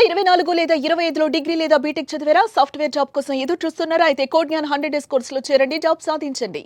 2024 లేదా 25లో డిగ్రీ లేదా బీటెక్ చదివారా? సాఫ్ట్వేర్ జాబ్ కోసం ఎదురు చూస్తున్నారా? అయితే కోడ్ జ్ఞాన్ 100 డేస్ కోర్సులో చేరండి, జాబ్ సాధించండి.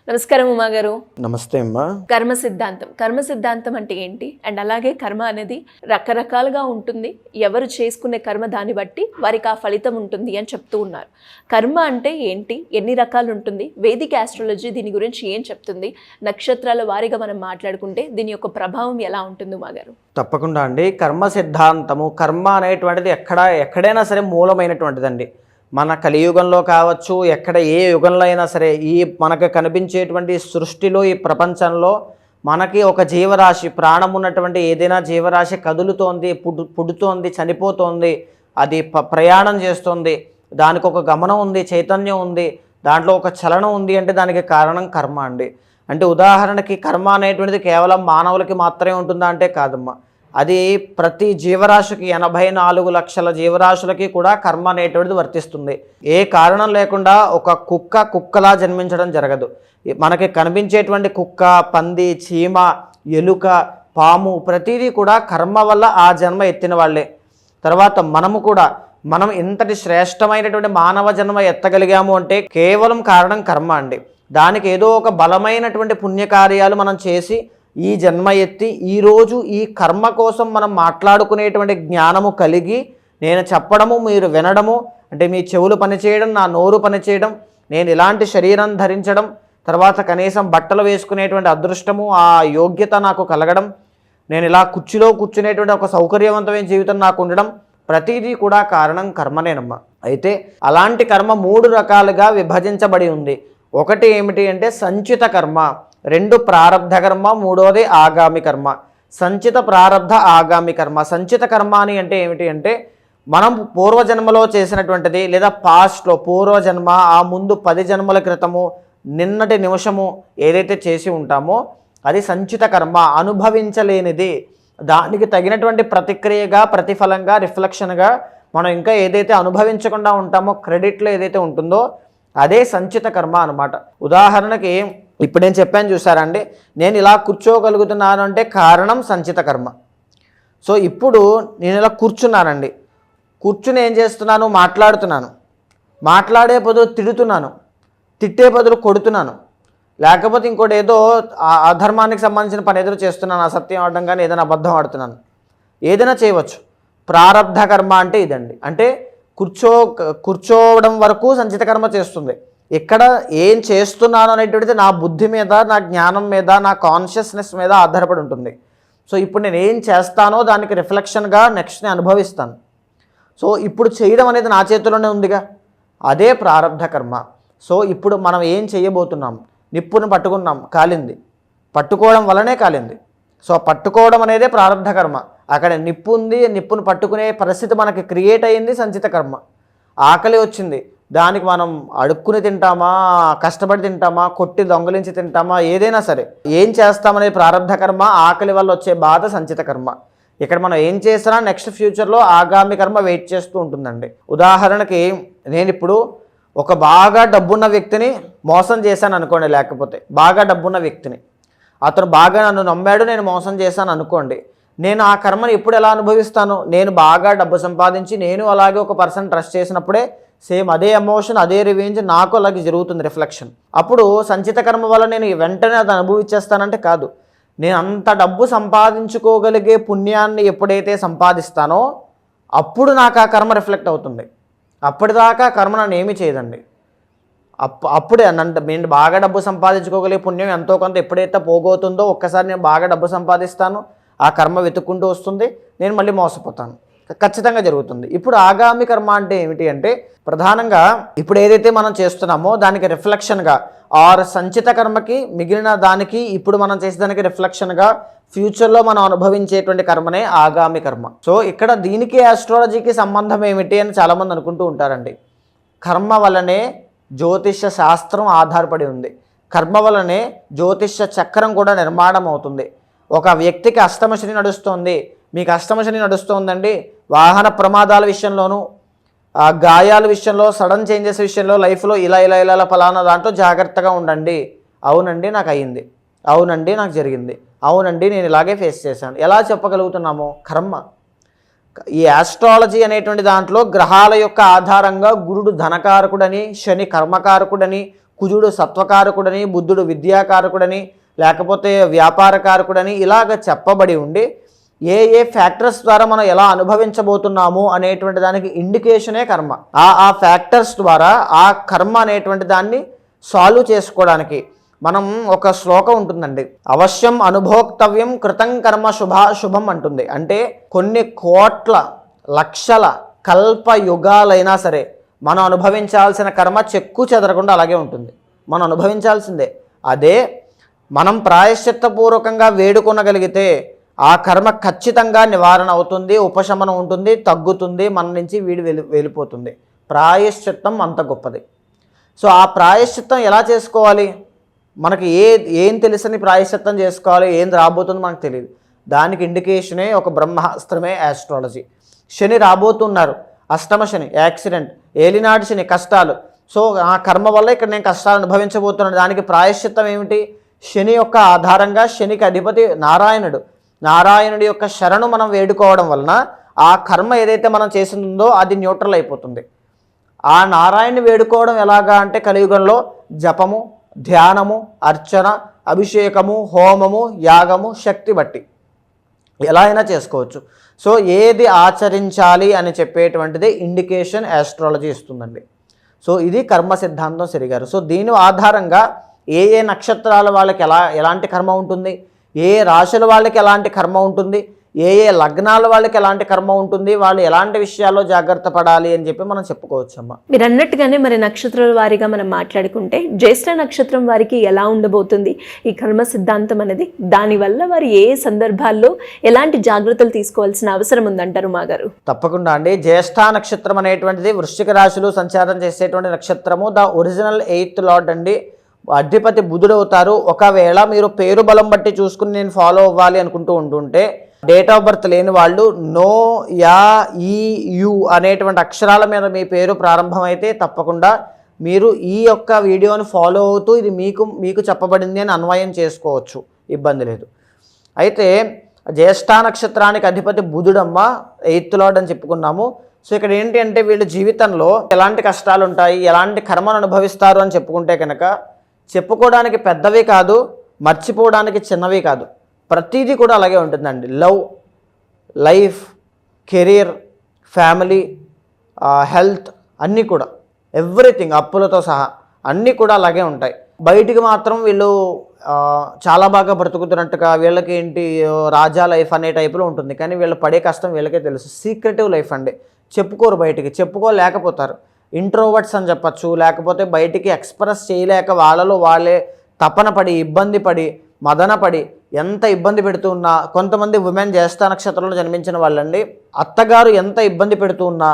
నమస్కారం ఉమా గారు. నమస్తే అమ్మా. కర్మ సిద్ధాంతం అంటే ఏంటి? అండ్ అలాగే కర్మ అనేది రకరకాలుగా ఉంటుంది. ఎవరు చేసుకునే కర్మ దాన్ని బట్టి వారికి ఆ ఫలితం ఉంటుంది అని చెప్తూ ఉన్నారు. కర్మ అంటే ఏంటి, ఎన్ని రకాలు ఉంటుంది, వేదిక ఆస్ట్రాలజీ దీని గురించి ఏం చెప్తుంది, నక్షత్రాల వారీగా మనం మాట్లాడుకుంటే దీని యొక్క ప్రభావం ఎలా ఉంటుంది ఉమా గారు? తప్పకుండా అండి. కర్మ సిద్ధాంతము, కర్మ అనేటువంటిది ఎక్కడైనా సరే మూలమైనటువంటిదండి. మన కలియుగంలో కావచ్చు, ఎక్కడ ఏ యుగంలో అయినా సరే, ఈ మనకు కనిపించేటువంటి సృష్టిలో, ఈ ప్రపంచంలో మనకి ఒక జీవరాశి, ప్రాణం ఉన్నటువంటి ఏదైనా జీవరాశి కదులుతోంది, పుడుతోంది, చనిపోతోంది, అది ప్రయాణం చేస్తుంది, దానికి ఒక గమనం ఉంది, చైతన్యం ఉంది, దాంట్లో ఒక చలనం ఉంది అంటే దానికి కారణం కర్మ అండి. అంటే ఉదాహరణకి కర్మ అనేటువంటిది కేవలం మానవులకి మాత్రమే ఉంటుందా అంటే కాదమ్మా. అది ప్రతి జీవరాశికి 84 లక్షల జీవరాశులకి కూడా కర్మ అనేటువంటిది వర్తిస్తుంది. ఏ కారణం లేకుండా ఒక కుక్కలా జన్మించడం జరగదు. మనకి కనిపించేటువంటి కుక్క, పంది, చీమ, ఎలుక, పాము ప్రతిదీ కూడా కర్మ వల్ల ఆ జన్మ ఎత్తిన వాళ్ళే. తర్వాత మనం ఇంతటి శ్రేష్టమైనటువంటి మానవ జన్మ ఎత్తగలిగాము అంటే కేవలం కారణం కర్మ అండి. దానికి ఏదో ఒక బలమైనటువంటి పుణ్యకార్యాలు మనం చేసి ఈ జన్మ ఎత్తి ఈరోజు ఈ కర్మ కోసం మనం మాట్లాడుకునేటువంటి జ్ఞానము కలిగి, నేను చెప్పడము, మీరు వినడము, అంటే మీ చెవులు పనిచేయడం, నా నోరు పనిచేయడం, నేను ఇలాంటి శరీరం ధరించడం, తర్వాత కనీసం బట్టలు వేసుకునేటువంటి అదృష్టము, ఆ యోగ్యత నాకు కలగడం, నేను ఇలా కుర్చీలో కూర్చునేటువంటి ఒక సౌకర్యవంతమైన జీవితం నాకు ఉండడం, ప్రతిదీ కూడా కారణం కర్మనేనమ్మా. అయితే అలాంటి కర్మ 3 రకాలుగా విభజించబడి ఉంది. ఒకటి ఏమిటి అంటే సంచిత కర్మ, 2 ప్రారబ్ధ కర్మ, 3వది ఆగామి కర్మ. సంచిత, ప్రారబ్ధ, ఆగామి కర్మ. సంచిత కర్మ అని అంటే ఏమిటి అంటే మనం పూర్వజన్మలో చేసినటువంటిది, లేదా పాస్ట్లో పూర్వజన్మ, ఆ ముందు 10 జన్మల క్రితము, నిన్నటి నిమిషము ఏదైతే చేసి ఉంటామో అది సంచిత కర్మ. అనుభవించలేనిది, దానికి తగినటువంటి ప్రతిక్రియగా, ప్రతిఫలంగా, రిఫ్లెక్షన్గా మనం ఇంకా ఏదైతే అనుభవించకుండా ఉంటామో, క్రెడిట్లో ఏదైతే ఉంటుందో అదే సంచిత కర్మ అనమాట. ఉదాహరణకి ఇప్పుడు నేను చెప్పాను చూసారండి, నేను ఇలా కూర్చోగలుగుతున్నాను అంటే కారణం సంచిత కర్మ. సో ఇప్పుడు నేను ఇలా కూర్చున్నానండి, కూర్చుని ఏం చేస్తున్నాను, మాట్లాడే బదులు తిడుతున్నాను, తిట్టే బదులు కొడుతున్నాను, లేకపోతే ఇంకోటి ఏదో అధర్మానికి సంబంధించిన పని ఎదురు చేస్తున్నాను, అసత్యం ఆడడం కానీ ఏదైనా అబద్ధం ఆడుతున్నాను, ఏదైనా చేయవచ్చు. ప్రారబ్ధ కర్మ అంటే ఇదండి. అంటే కూర్చోవడం వరకు సంచిత కర్మ చేస్తుంది. ఇక్కడ ఏం చేస్తున్నాను అనేటువంటిది నా బుద్ధి మీద, నా జ్ఞానం మీద, నా కాన్షియస్నెస్ మీద ఆధారపడి ఉంటుంది. సో ఇప్పుడు నేను ఏం చేస్తానో దానికి రిఫ్లెక్షన్గా నెక్స్ట్ నేను అనుభవిస్తాను. సో ఇప్పుడు చేయడం అనేది నా చేతిలోనే ఉందిగా, అదే ప్రారబ్ధ కర్మ. సో ఇప్పుడు మనం ఏం చేయబోతున్నాం, నిప్పును పట్టుకున్నాం, కాలింది, పట్టుకోవడం వల్లనే కాలింది. సో పట్టుకోవడం అనేదే ప్రారబ్ధ కర్మ. అక్కడ నిప్పు ఉంది, నిప్పును పట్టుకునే పరిస్థితి మనకి క్రియేట్ అయ్యింది సంచిత కర్మ. ఆకలి వచ్చింది, దానికి మనం అడుక్కుని తింటామా, కష్టపడి తింటామా, కొట్టి దొంగలించి తింటామా, ఏదైనా సరే ఏం చేస్తామనేది ప్రారబ్ధ కర్మ. ఆకలి వల్ల వచ్చే బాధ సంచిత కర్మ. ఇక్కడ మనం ఏం చేసినా నెక్స్ట్ ఫ్యూచర్లో ఆగామి కర్మ వెయిట్ చేస్తూ ఉంటుందండి. ఉదాహరణకి నేను ఇప్పుడు ఒక బాగా డబ్బున్న వ్యక్తిని మోసం చేశాను అనుకోండి, లేకపోతే బాగా డబ్బున్న వ్యక్తిని, అతను బాగా నన్ను నమ్మాడు, నేను మోసం చేశాను అనుకోండి, నేను ఆ కర్మను ఎప్పుడు ఎలా అనుభవిస్తాను, నేను బాగా డబ్బు సంపాదించి నేను అలాగే ఒక పర్సన్ ట్రస్ట్ చేసినప్పుడే సేమ్ అదే ఎమోషన్, అదే రివెంజ్ నాకు అలాగే జరుగుతుంది, రిఫ్లెక్షన్. అప్పుడు సంచిత కర్మ వల్ల నేను వెంటనే అది అనుభవించేస్తానంటే కాదు. నేను అంత డబ్బు సంపాదించుకోగలిగే పుణ్యాన్ని ఎప్పుడైతే సంపాదిస్తానో అప్పుడు నాకు ఆ కర్మ రిఫ్లెక్ట్ అవుతుంది. అప్పటిదాకా కర్మ నన్ను ఏమీ చేయదండి. అప్పుడే నేను బాగా డబ్బు సంపాదించుకోగలిగే పుణ్యం ఎంతో కొంత ఎప్పుడైతే పోగొతుందో, ఒక్కసారి నేను బాగా డబ్బు సంపాదిస్తాను, ఆ కర్మ వెతుక్కుంటూ వస్తుంది, నేను మళ్ళీ మోసపోతాను, ఖచ్చితంగా జరుగుతుంది. ఇప్పుడు ఆగామి కర్మ అంటే ఏమిటి అంటే ప్రధానంగా ఇప్పుడు ఏదైతే మనం చేస్తున్నామో దానికి రిఫ్లెక్షన్గా, ఆర్ సంచిత కర్మకి మిగిలిన దానికి ఇప్పుడు మనం చేసేదానికి రిఫ్లెక్షన్గా ఫ్యూచర్లో మనం అనుభవించేటువంటి కర్మనే ఆగామి కర్మ. సో ఇక్కడ దీనికి ఆస్ట్రాలజీకి సంబంధం ఏమిటి అని చాలామంది అనుకుంటూ ఉంటారండి. కర్మ వలనే జ్యోతిష్య శాస్త్రం ఆధారపడి ఉంది. కర్మ వలనే జ్యోతిష్య చక్రం కూడా నిర్మాణం అవుతుంది. ఒక వ్యక్తికి అష్టమశని నడుస్తోంది, మీకు అష్టమశని నడుస్తోందండి, వాహన ప్రమాదాల విషయంలోనూ, గాయాల విషయంలో, సడన్ చేంజెస్ విషయంలో, లైఫ్లో ఇలా ఫలానా దాంట్లో జాగ్రత్తగా ఉండండి. అవునండి నాకు అయ్యింది, అవునండి నాకు జరిగింది, అవునండి నేను ఇలాగే ఫేస్ చేశాను. ఎలా చెప్పగలుగుతున్నాము? కర్మ. ఈ ఆస్ట్రాలజీ అనేటువంటి దాంట్లో గ్రహాల యొక్క ఆధారంగా గురుడు ధనకారకుడని, శని కర్మకారకుడని, కుజుడు సత్వకారకుడని, బుద్ధుడు విద్యాకారకుడని, లేకపోతే వ్యాపారకారకుడని ఇలాగ చెప్పబడి ఉండి ఏ ఏ ఫ్యాక్టర్స్ ద్వారా మనం ఎలా అనుభవించబోతున్నాము అనేటువంటి దానికి ఇండికేషనే కర్మ. ఆ ఫ్యాక్టర్స్ ద్వారా ఆ కర్మ అనేటువంటి దాన్ని సాల్వ్ చేసుకోవడానికి మనం ఒక శ్లోకం ఉంటుందండి, అవశ్యం అనుభోక్తవ్యం కృతం కర్మ శుభం అంటుంది. అంటే కొన్ని కోట్ల లక్షల కల్ప యుగాలైనా సరే మనం అనుభవించాల్సిన కర్మ చెక్కు చెదరకుండా అలాగే ఉంటుంది, మనం అనుభవించాల్సిందే. అదే మనం ప్రాయశ్చిత్తపూర్వకంగా వేడుకొనగలిగితే ఆ కర్మ ఖచ్చితంగా నివారణ అవుతుంది, ఉపశమనం ఉంటుంది, తగ్గుతుంది, మన నుంచి వెళ్ళిపోతుంది. ప్రాయశ్చిత్తం అంత గొప్పది. సో ఆ ప్రాయశ్చిత్తం ఎలా చేసుకోవాలి? మనకి ఏం తెలుసని ప్రాయశ్చిత్తం చేసుకోవాలి, ఏం రాబోతుందో మనకు తెలియదు. దానికి ఇండికేషనే ఒక బ్రహ్మాస్త్రమే ఆస్ట్రాలజీ. శని రాబోతున్నారు, అష్టమ శని, యాక్సిడెంట్, ఏలినాటి శని, కష్టాలు. సో ఆ కర్మ వల్ల ఇక్కడ నేను కష్టాలు అనుభవించబోతున్నాను. దానికి ప్రాయశ్చిత్తం ఏమిటి? శని యొక్క ఆధారంగా శనికి అధిపతి నారాయణుడి యొక్క శరణు మనం వేడుకోవడం వలన ఆ కర్మ ఏదైతే మనం చేసిందో అది న్యూట్రల్ అయిపోతుంది. ఆ నారాయణని వేడుకోవడం ఎలాగా అంటే కలియుగంలో జపము, ధ్యానము, అర్చన, అభిషేకము, హోమము, యాగము, శక్తి బట్టి ఎలా అయినా చేసుకోవచ్చు. సో ఏది ఆచరించాలి అని చెప్పేటువంటిది ఇండికేషన్ ఆస్ట్రాలజీ ఇస్తుందండి. సో ఇది కర్మ సిద్ధాంతం సరిగారు. సో దీని ఆధారంగా ఏ ఏ నక్షత్రాల వాళ్ళకి ఎలాంటి కర్మ ఉంటుంది, ఏ రాశుల వాళ్ళకి ఎలాంటి కర్మ ఉంటుంది, ఏ ఏ లగ్నాల వాళ్ళకి ఎలాంటి కర్మ ఉంటుంది, వాళ్ళు ఎలాంటి విషయాల్లో జాగ్రత్త పడాలి అని చెప్పి మనం చెప్పుకోవచ్చమ్మా. మీరు అన్నట్టుగానే మరి నక్షత్రాల వారిగా మనం మాట్లాడుకుంటే జ్యేష్ఠ నక్షత్రం వారికి ఎలా ఉండబోతుంది ఈ కర్మ సిద్ధాంతం అనేది, దానివల్ల వారు ఏ సందర్భాల్లో ఎలాంటి జాగ్రత్తలు తీసుకోవాల్సిన అవసరం ఉందంటారు మాగారు? తప్పకుండా అండి. జ్యేష్ఠ నక్షత్రం అనేటువంటిది వృశ్చిక రాశిలో సంచారం చేసేటువంటి నక్షత్రము. ద ఒరిజినల్ 8th లార్డ్ అండి, అధిపతి బుధుడు అవుతారు. ఒకవేళ మీరు పేరు బలం బట్టి చూసుకుని నేను ఫాలో అవ్వాలి అనుకుంటూ ఉంటుంటే డేట్ ఆఫ్ బర్త్ లేని వాళ్ళు నో, యా, ఈ, యు అనేటువంటి అక్షరాల మీద మీ పేరు ప్రారంభమైతే తప్పకుండా మీరు ఈ యొక్క వీడియోని ఫాలో అవుతూ ఇది మీకు చెప్పబడింది అని అన్వయం చేసుకోవచ్చు, ఇబ్బంది లేదు. అయితే జ్యేష్ఠ నక్షత్రానికి అధిపతి బుధుడమ్మ, 8th లార్డ్ అని చెప్పుకున్నాము. సో ఇక్కడ ఏంటి అంటే వీళ్ళ జీవితంలో ఎలాంటి కష్టాలు ఉంటాయి, ఎలాంటి కర్మను అనుభవిస్తారు అని చెప్పుకుంటే కనుక చెప్పుకోవడానికి పెద్దవి కాదు, మర్చిపోవడానికి చిన్నవి కాదు, ప్రతిదీ కూడా అలాగే ఉంటుందండి. Love, life, career, family, health అన్నీ కూడా ఎవ్రీథింగ్ అప్పులతో సహా అన్నీ కూడా అలాగే ఉంటాయి. బయటికి మాత్రం వీళ్ళు చాలా బాగా బ్రతుకుతున్నట్టుగా వీళ్ళకి ఏంటి రాజా లైఫ్ అనే టైపులో ఉంటుంది, కానీ వీళ్ళు పడే కష్టం వీళ్ళకే తెలుసు. సీక్రెటివ్ లైఫ్ అండి, చెప్పుకోరు, బయటికి చెప్పుకోలేకపోతారు. ఇంట్రోవర్ట్స్ అని చెప్పచ్చు, లేకపోతే బయటికి ఎక్స్ప్రెస్ చేయలేక వాళ్ళలో వాళ్ళే తపన పడి, ఇబ్బంది పడి, మదన పడి ఎంత ఇబ్బంది పెడుతూ ఉన్నా, కొంతమంది ఉమెన్ జ్యేష్ఠ నక్షత్రంలో జన్మించిన వాళ్ళండి, అత్తగారు ఎంత ఇబ్బంది పెడుతూ ఉన్నా,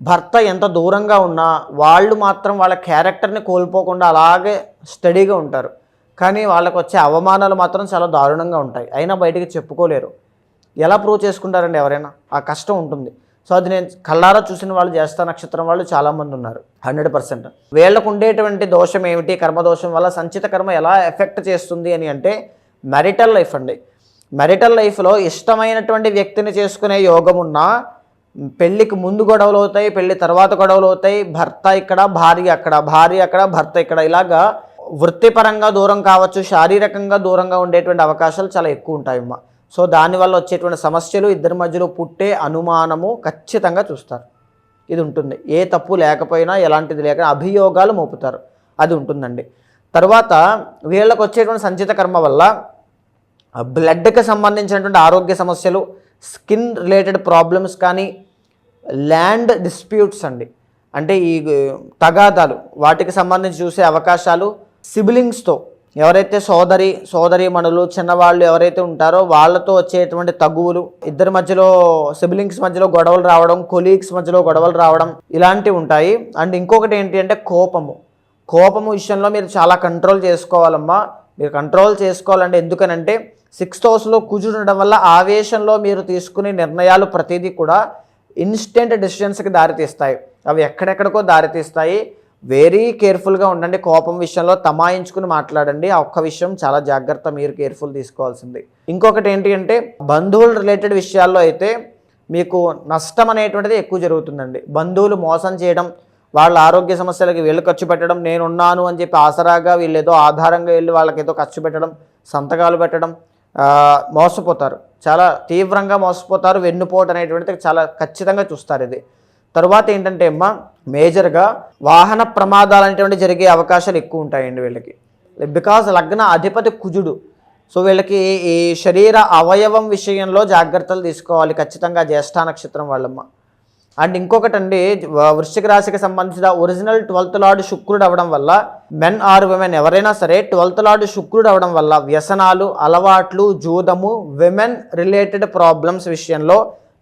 భర్త ఎంత దూరంగా ఉన్నా వాళ్ళు మాత్రం వాళ్ళ క్యారెక్టర్ని కోల్పోకుండా అలాగే స్టడీగా ఉంటారు. కానీ వాళ్ళకు వచ్చే అవమానాలు మాత్రం చాలా దారుణంగా ఉంటాయి, అయినా బయటికి చెప్పుకోలేరు. ఎలా ప్రూవ్ చేసుకుంటారండి ఎవరైనా? ఆ కష్టం ఉంటుంది. సో అది నేను కళ్ళారా చూసిన వాళ్ళు జ్యేష్ఠ నక్షత్రం వాళ్ళు చాలామంది ఉన్నారు, 100%. వీళ్ళకు ఉండేటువంటి దోషం ఏమిటి, కర్మదోషం వల్ల సంచిత కర్మ ఎలా ఎఫెక్ట్ చేస్తుంది అని అంటే మ్యారిటల్ లైఫ్ అండి. మ్యారిటల్ లైఫ్లో ఇష్టమైనటువంటి వ్యక్తిని చేసుకునే యోగం ఉన్నా పెళ్ళికి ముందు గొడవలు అవుతాయి, పెళ్ళి తర్వాత గొడవలు అవుతాయి, భర్త ఇక్కడ భార్య అక్కడ, భార్య అక్కడ భర్త ఇక్కడ, ఇలాగా వృత్తిపరంగా దూరం కావచ్చు, శారీరకంగా దూరంగా ఉండేటువంటి అవకాశాలు చాలా ఎక్కువ ఉంటాయమ్మా. సో దానివల్ల వచ్చేటువంటి సమస్యలు, ఇద్దరి మధ్యలో పుట్టే అనుమానము ఖచ్చితంగా చూస్తారు. ఇది ఉంటుంది. ఏ తప్పు లేకపోయినా, ఎలాంటిది లేక అభియోగాలు మోపుతారు, అది ఉంటుందండి. తర్వాత వీళ్ళకు వచ్చేటువంటి సంచిత కర్మ వల్ల బ్లడ్కి సంబంధించినటువంటి ఆరోగ్య సమస్యలు, స్కిన్ రిలేటెడ్ ప్రాబ్లమ్స్ కానీ, ల్యాండ్ డిస్ప్యూట్స్ అండి, అంటే ఈ తగాదాలు, వాటికి సంబంధించి చూసే అవకాశాలు, సిబ్లింగ్స్తో ఎవరైతే సోదరీమణులు, చిన్నవాళ్ళు ఎవరైతే ఉంటారో వాళ్ళతో వచ్చేటువంటి తగువులు, ఇద్దరి మధ్యలో సిబ్లింగ్స్ మధ్యలో గొడవలు రావడం, కొలీగ్స్ మధ్యలో గొడవలు రావడం, ఇలాంటివి ఉంటాయి. అండ్ ఇంకొకటి ఏంటి అంటే కోపము విషయంలో మీరు చాలా కంట్రోల్ చేసుకోవాలమ్మా. మీరు కంట్రోల్ చేసుకోవాలంటే ఎందుకనంటే 6th హౌస్లో కుజుడు ఉండడం వల్ల ఆవేశంలో మీరు తీసుకునే నిర్ణయాలు ప్రతిదీ కూడా ఇన్స్టెంట్ డెసిషన్స్కి దారితీస్తాయి. అవి ఎక్కడెక్కడికో దారితీస్తాయి. వెరీ కేర్ఫుల్గా ఉండండి. కోపం విషయంలో తమాయించుకుని మాట్లాడండి. ఆ ఒక్క విషయం చాలా జాగ్రత్త, మీరు కేర్ఫుల్ తీసుకోవాల్సింది. ఇంకొకటి ఏంటి అంటే బంధువుల రిలేటెడ్ విషయాల్లో అయితే మీకు నష్టం అనేటువంటిది ఎక్కువ జరుగుతుందండి. బంధువులు మోసం చేయడం, వాళ్ళ ఆరోగ్య సమస్యలకి వీళ్ళు ఖర్చు పెట్టడం, నేనున్నాను అని చెప్పి ఆసరాగా వీళ్ళు ఏదో ఆధారంగా వెళ్ళి వాళ్ళకి ఏదో ఖర్చు పెట్టడం, సంతకాలు పెట్టడం, మోసపోతారు. చాలా తీవ్రంగా మోసపోతారు. వెన్నుపోటు అనేటువంటిది చాలా ఖచ్చితంగా చూస్తారు ఇది. తర్వాత ఏంటంటే అమ్మా, మేజర్గా వాహన ప్రమాదాలు అనేటువంటి జరిగే అవకాశాలు ఎక్కువ ఉంటాయండి వీళ్ళకి. బికాజ్ లగ్న అధిపతి కుజుడు. సో వీళ్ళకి ఈ శరీర అవయవం విషయంలో జాగ్రత్తలు తీసుకోవాలి ఖచ్చితంగా జ్యేష్ఠ నక్షత్రం వాళ్ళమ్మ. అండ్ ఇంకొకటి అండి, వృశ్చిక రాశికి సంబంధించిన ఒరిజినల్ 12th లార్డ్ శుక్రుడు అవ్వడం వల్ల మెన్ ఆర్ విమెన్ ఎవరైనా సరే 12th లార్డ్ శుక్రుడు అవ్వడం వల్ల వ్యసనాలు, అలవాట్లు, జూదము, విమెన్ రిలేటెడ్ ప్రాబ్లమ్స్ విషయంలో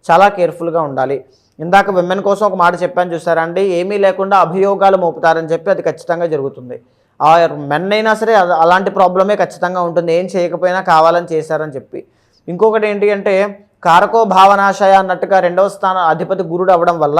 చాలా కేర్ఫుల్గా ఉండాలి. ఇందాక విమెన్ కోసం ఒక మాట చెప్పాను చూసారా అండి, ఏమీ లేకుండా అభియోగాలు మోపుతారని చెప్పి అది ఖచ్చితంగా జరుగుతుంది. ఆ మెన్ అయినా సరే అలాంటి ప్రాబ్లమే ఖచ్చితంగా ఉంటుంది, ఏం చేయకపోయినా కావాలని చేశారని చెప్పి. ఇంకొకటి ఏంటి అంటే కారకో భావనాశయ అన్నట్టుగా 2వ స్థానం అధిపతి గురుడు అవ్వడం వల్ల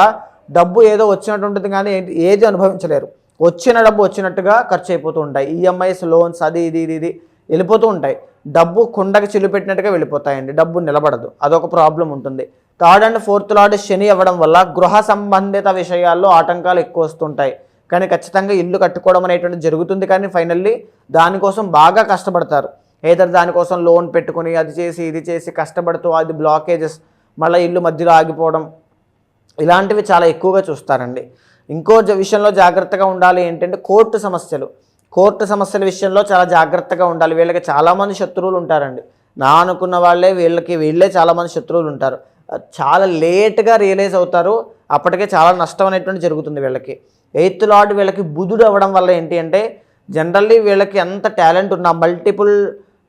డబ్బు ఏదో వచ్చినట్టు ఉంటుంది కానీ ఏది అనుభవించలేరు. వచ్చిన డబ్బు వచ్చినట్టుగా ఖర్చు అయిపోతూ ఉంటాయి. ఈఎంఐస్, లోన్స్, అది ఇది వెళ్ళిపోతూ ఉంటాయి. డబ్బు కుండకి చిల్లు పెట్టినట్టుగా వెళ్ళిపోతాయండి. డబ్బు నిలబడదు, అదొక ప్రాబ్లం ఉంటుంది. 3rd and 4th లార్డ్ శని అవ్వడం వల్ల గృహ సంబంధిత విషయాల్లో ఆటంకాలు ఎక్కువ వస్తుంటాయి. కానీ ఖచ్చితంగా ఇల్లు కట్టుకోవడం అనేటువంటిది జరుగుతుంది, కానీ ఫైనల్లీ దానికోసం బాగా కష్టపడతారు. ఏదైనా దానికోసం లోన్ పెట్టుకుని అది చేసి ఇది చేసి కష్టపడుతూ అది బ్లాకేజెస్, మళ్ళీ ఇల్లు మధ్యలో ఆగిపోవడం, ఇలాంటివి చాలా ఎక్కువగా చూస్తారండి. ఇంకో విషయంలో జాగ్రత్తగా ఉండాలి ఏంటంటే కోర్టు సమస్యల విషయంలో చాలా జాగ్రత్తగా ఉండాలి. వీళ్ళకి చాలామంది శత్రువులు ఉంటారండి. నా అనుకున్న వీళ్ళే చాలామంది శత్రువులు ఉంటారు. చాలా లేట్గా రియలైజ్ అవుతారు, అప్పటికే చాలా నష్టం అనేటువంటి జరుగుతుంది వీళ్ళకి. 8th లార్డ్ వీళ్ళకి బుధుడు అవ్వడం వల్ల ఏంటి అంటే జనరల్లీ వీళ్ళకి ఎంత టాలెంట్ ఉన్నా, మల్టిపుల్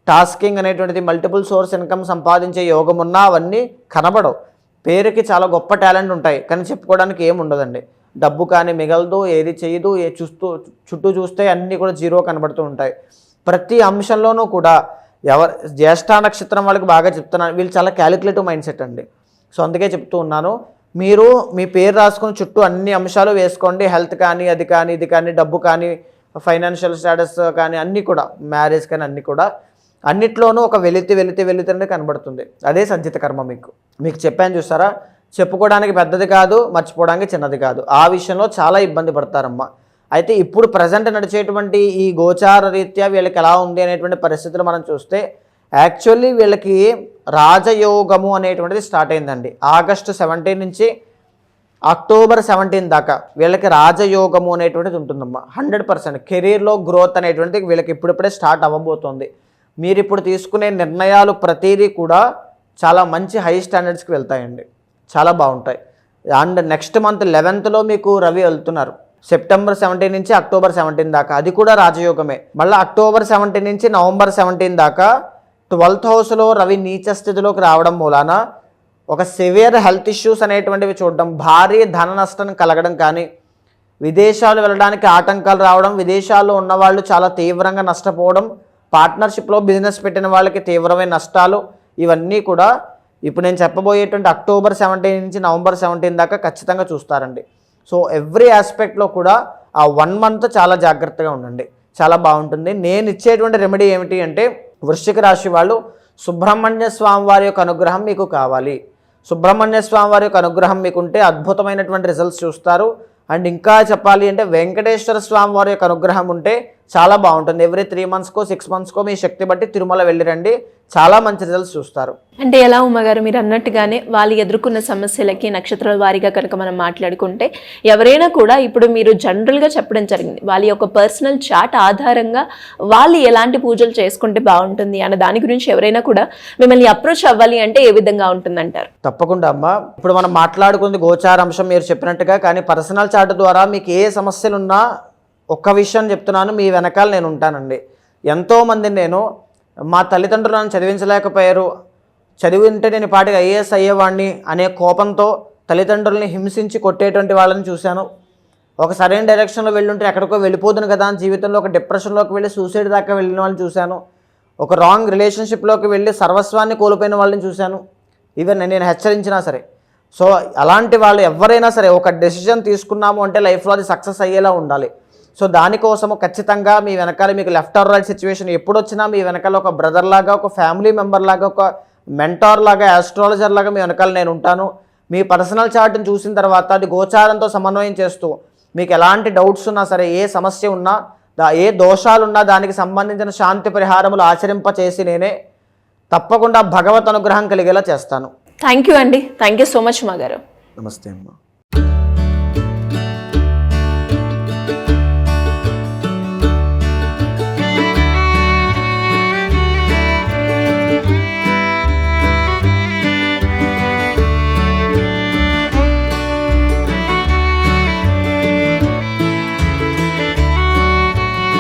టాస్కింగ్ అనేటువంటిది, మల్టిపుల్ సోర్స్ ఇన్కమ్ సంపాదించే యోగం ఉన్నా అవన్నీ కనబడవు. పేరుకి చాలా గొప్ప టాలెంట్ ఉంటాయి కానీ చెప్పుకోవడానికి ఏమి ఉండదండి. డబ్బు కానీ మిగలదు, ఏది చేయదు, చుట్టూ చూస్తే అన్నీ కూడా జీరో కనబడుతూ ఉంటాయి. ప్రతి అంశంలోనూ కూడా జ్యేష్ఠ నక్షత్రం వాళ్ళకి బాగా చెప్తున్నాను, వీళ్ళు చాలా క్యాలిక్యులేటివ్ మైండ్ సెట్ అండి. సో అందుకే చెప్తూ ఉన్నాను, మీరు మీ పేరు రాసుకుని చుట్టూ అన్ని అంశాలు వేసుకోండి. హెల్త్ కానీ, అది కానీ, ఇది కానీ, డబ్బు కానీ, ఫైనాన్షియల్ స్టేటస్ కానీ, అన్నీ కూడా, మ్యారేజ్ కానీ, అన్నీ కూడా అన్నిట్లోనూ ఒక వెలితి అనేది కనబడుతుంది. అదే సంచిత కర్మ. మీకు చెప్పాను చూసారా, చెప్పుకోవడానికి పెద్దది కాదు, మర్చిపోవడానికి చిన్నది కాదు. ఆ విషయంలో చాలా ఇబ్బంది పడతారమ్మా. అయితే ఇప్పుడు ప్రజెంట్ నడిచేటువంటి ఈ గోచార రీత్యా వీళ్ళకి ఎలా ఉంది అనేటువంటి పరిస్థితులు మనం చూస్తే యాక్చువల్లీ వీళ్ళకి రాజయోగము అనేటువంటిది స్టార్ట్ అయిందండి. ఆగస్టు 17 నుంచి అక్టోబర్ 17 దాకా వీళ్ళకి రాజయోగము అనేటువంటిది ఉంటుందమ్మా. 100% కెరీర్లో గ్రోత్ అనేటువంటిది వీళ్ళకి ఇప్పుడిప్పుడే స్టార్ట్ అవ్వబోతోంది. మీరు ఇప్పుడు తీసుకునే నిర్ణయాలు ప్రతిదీ కూడా చాలా మంచి హై స్టాండర్డ్స్కి వెళ్తాయండి, చాలా బాగుంటాయి. అండ్ నెక్స్ట్ మంత్ 11th మీకు రవి వెళ్తున్నారు. సెప్టెంబర్ 17 నుంచి అక్టోబర్ 17 దాకా, అది కూడా రాజయోగమే. మళ్ళీ అక్టోబర్ 17 నుంచి నవంబర్ 17 దాకా 12th హౌస్లో రవి నీచ స్థితిలోకి రావడం మూలాన ఒక సివియర్ హెల్త్ ఇష్యూస్ అనేటువంటివి చూడడం, భారీ ధన నష్టం కలగడం కానీ, విదేశాలు వెళ్ళడానికి ఆటంకాలు రావడం, విదేశాల్లో ఉన్నవాళ్ళు చాలా తీవ్రంగా నష్టపోవడం, పార్ట్నర్షిప్లో బిజినెస్ పెట్టిన వాళ్ళకి తీవ్రమైన నష్టాలు, ఇవన్నీ కూడా ఇప్పుడు నేను చెప్పబోయేటువంటి అక్టోబర్ 17 నుంచి నవంబర్ 17 దాకా ఖచ్చితంగా చూస్తారండి. సో ఎవ్రీ ఆస్పెక్ట్లో కూడా ఆ 1 month చాలా జాగ్రత్తగా ఉండండి, చాలా బాగుంటుంది. నేను ఇచ్చేటువంటి రెమెడీ ఏమిటి అంటే, వృశ్చిక రాశి వాళ్ళు సుబ్రహ్మణ్య స్వామి వారి యొక్క అనుగ్రహం మీకు కావాలి. సుబ్రహ్మణ్య స్వామి వారి యొక్క అనుగ్రహం మీకుంటే అద్భుతమైనటువంటి రిజల్ట్స్ చూస్తారు. అండ్ ఇంకా చెప్పాలి అంటే వెంకటేశ్వర స్వామి వారి యొక్క అనుగ్రహం ఉంటే చాలా బాగుంటుంది. ఎవ్రీ 3 monthsకో 6 monthsకో మీ శక్తి బట్టి తిరుమల వెళ్ళిరండి, చాలా మంచి రిజల్ట్స్ చూస్తారు. అంటే ఎలా ఉమ్మగారు మీరు అన్నట్టుగానే వాళ్ళు ఎదుర్కొన్న సమస్యలకి నక్షత్రాల వారీగా కనుక మనం మాట్లాడుకుంటే ఎవరైనా కూడా ఇప్పుడు మీరు జనరల్గా చెప్పడం జరిగింది, వాళ్ళ యొక్క పర్సనల్ చార్ట్ ఆధారంగా వాళ్ళు ఎలాంటి పూజలు చేసుకుంటే బాగుంటుంది అన్న దాని గురించి ఎవరైనా కూడా మిమ్మల్ని అప్రోచ్ అవ్వాలి అంటే ఏ విధంగా ఉంటుందంటారు? తప్పకుండా అమ్మా. ఇప్పుడు మనం మాట్లాడుకుంది గోచారాంశం మీరు చెప్పినట్టుగా, కానీ పర్సనల్ చార్ట్ ద్వారా మీకు ఏ సమస్యలున్నా ఒక్క విషయం చెప్తున్నాను, మీ వెనకాల నేను ఉంటానండి. ఎంతోమంది నేను మా తల్లిదండ్రులు నన్ను చదివించలేకపోయారు, చదివింటే నేను పాటికి ఐఏఎస్ అయ్యేవాడిని అనే కోపంతో తల్లిదండ్రులని హింసించి కొట్టేటువంటి వాళ్ళని చూశాను. ఒక సరైన డైరెక్షన్లో వెళ్ళుంటే ఎక్కడికో వెళ్ళిపోదును కదా అని జీవితంలో ఒక డిప్రెషన్లోకి వెళ్ళి సూసైడ్ దాకా వెళ్ళిన వాళ్ళని చూశాను. ఒక రాంగ్ రిలేషన్షిప్లోకి వెళ్ళి సర్వస్వాన్ని కోల్పోయిన వాళ్ళని చూశాను. ఈవెన్ నేను హెచ్చరించినా సరే సో అలాంటి వాళ్ళు ఎవరైనా సరే ఒక డెసిషన్ తీసుకున్నాము అంటే లైఫ్లో అది సక్సెస్ అయ్యేలా ఉండాలి. సో దానికోసము ఖచ్చితంగా మీ వెనకాల మీకు లెఫ్ట్ ఆర్ రైట్ సిచ్యువేషన్ ఎప్పుడు వచ్చినా మీ వెనకాల ఒక బ్రదర్ లాగా, ఒక ఫ్యామిలీ మెంబర్ లాగా, ఒక మెంటార్ లాగా, ఆస్ట్రాలజర్ లాగా మీ వెనకాల నేను ఉంటాను. మీ పర్సనల్ చార్ట్ని చూసిన తర్వాత అది గోచారంతో సమన్వయం చేస్తూ మీకు ఎలాంటి డౌట్స్ ఉన్నా సరే, ఏ సమస్య ఉన్నా, ఏ దోషాలున్నా దానికి సంబంధించిన శాంతి పరిహారములు ఆచరింపచేసి నేనే తప్పకుండా భగవత్ అనుగ్రహం కలిగేలా చేస్తాను. థ్యాంక్ యూ అండి. థ్యాంక్ యూ సో మచ్ మా గారు. నమస్తే అమ్మా.